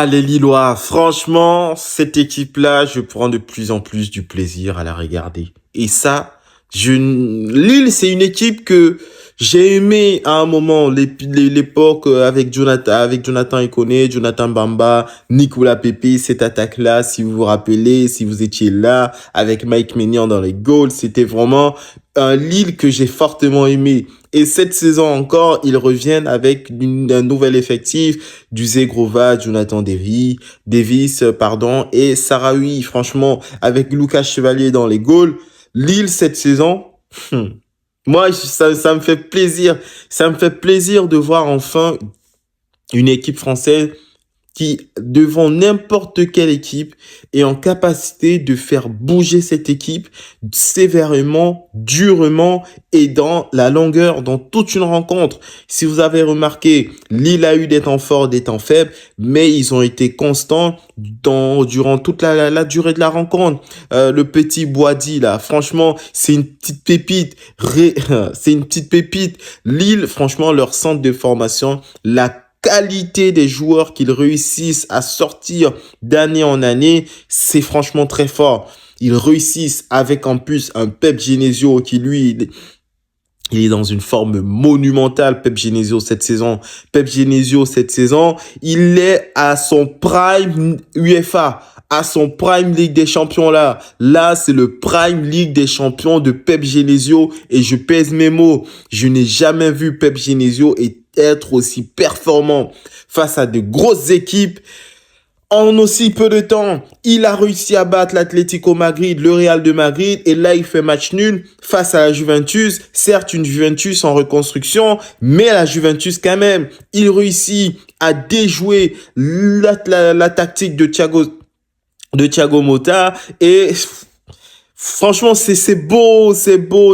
Les Lillois, franchement, cette équipe-là, je prends de plus en plus du plaisir à la regarder. Et ça, Lille, c'est une équipe que j'ai aimé à un moment, l'époque avec Jonathan Ikoné, Jonathan Bamba, Nicolas Pepe, cette attaque-là, si vous vous rappelez, si vous étiez là, avec Mike Maignan dans les goals, c'était vraiment un Lille que j'ai fortement aimé. Et cette saison encore, ils reviennent avec un nouvel effectif, du Zegrova, Jonathan Davis, pardon, et Sarawi. Franchement, avec Lucas Chevalier dans les goals, Lille cette saison, moi, ça me fait plaisir. Ça me fait plaisir de voir enfin une équipe française qui, devant n'importe quelle équipe, est en capacité de faire bouger cette équipe sévèrement, durement et dans la longueur, dans toute une rencontre. Si vous avez remarqué, Lille a eu des temps forts, des temps faibles, mais ils ont été constants durant toute la durée de la rencontre. Le petit Boadi, là, franchement, c'est une petite pépite. C'est une petite pépite. Lille, franchement, leur centre de formation, la qualité des joueurs qu'ils réussissent à sortir d'année en année, c'est franchement très fort. Ils réussissent avec en plus un Pep Genesio qui lui, il est dans une forme monumentale, Pep Genesio cette saison. Pep Genesio cette saison, il est à son prime UEFA, à son prime Ligue des Champions là. Là, c'est le prime Ligue des Champions de Pep Genesio et je pèse mes mots. Je n'ai jamais vu Pep Genesio être aussi performant face à de grosses équipes en aussi peu de temps. Il a réussi à battre l'Atlético Madrid, le Real de Madrid, et là, il fait match nul face à la Juventus. Certes, une Juventus en reconstruction, mais la Juventus quand même. Il réussit à déjouer la tactique de Thiago Motta et franchement, c'est beau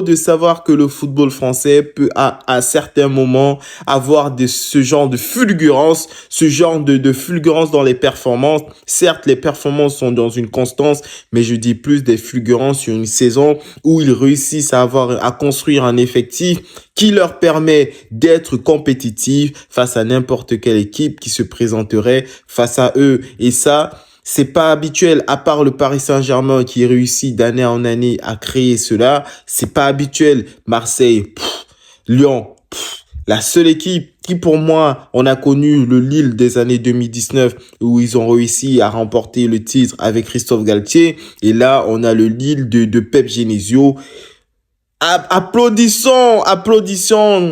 de savoir que le football français peut à certains moments avoir ce genre de fulgurance, ce genre de fulgurance dans les performances. Certes, les performances sont dans une constance, mais je dis plus des fulgurances sur une saison où ils réussissent à construire un effectif qui leur permet d'être compétitifs face à n'importe quelle équipe qui se présenterait face à eux. Et ça, c'est pas habituel, à part le Paris Saint-Germain qui réussit d'année en année à créer cela. C'est pas habituel. Marseille, Lyon, la seule équipe qui, pour moi, on a connu le Lille des années 2019 où ils ont réussi à remporter le titre avec Christophe Galtier. Et là, on a le Lille de Pep Genesio. Applaudissons,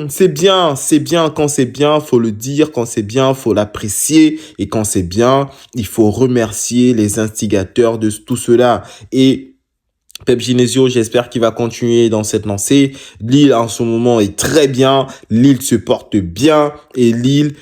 c'est bien quand c'est bien, faut le dire, quand c'est bien, faut l'apprécier, et quand c'est bien, il faut remercier les instigateurs de tout cela. Et Pep Genesio, j'espère qu'il va continuer dans cette lancée. Lille, en ce moment, est très bien. Lille se porte bien. Et Lille,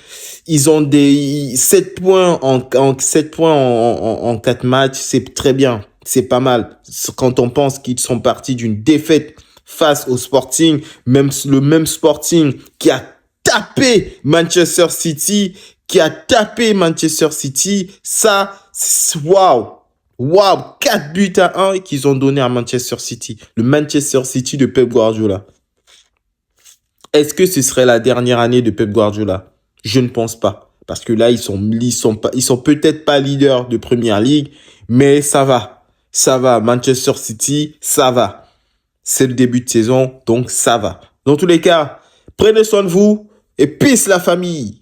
ils ont 7 points en 4 matchs. C'est très bien. C'est pas mal. Quand on pense qu'ils sont partis d'une défaite face au Sporting, le même Sporting qui a tapé Manchester City, ça, waouh! Waouh, 4 buts à 1 qu'ils ont donné à Manchester City. Le Manchester City de Pep Guardiola. Est-ce que ce serait la dernière année de Pep Guardiola? Je ne pense pas. Parce que là, ils sont peut-être pas leaders de Premier League, mais ça va. Ça va. Manchester City, ça va. C'est le début de saison, donc ça va. Dans tous les cas, prenez soin de vous et peace la famille.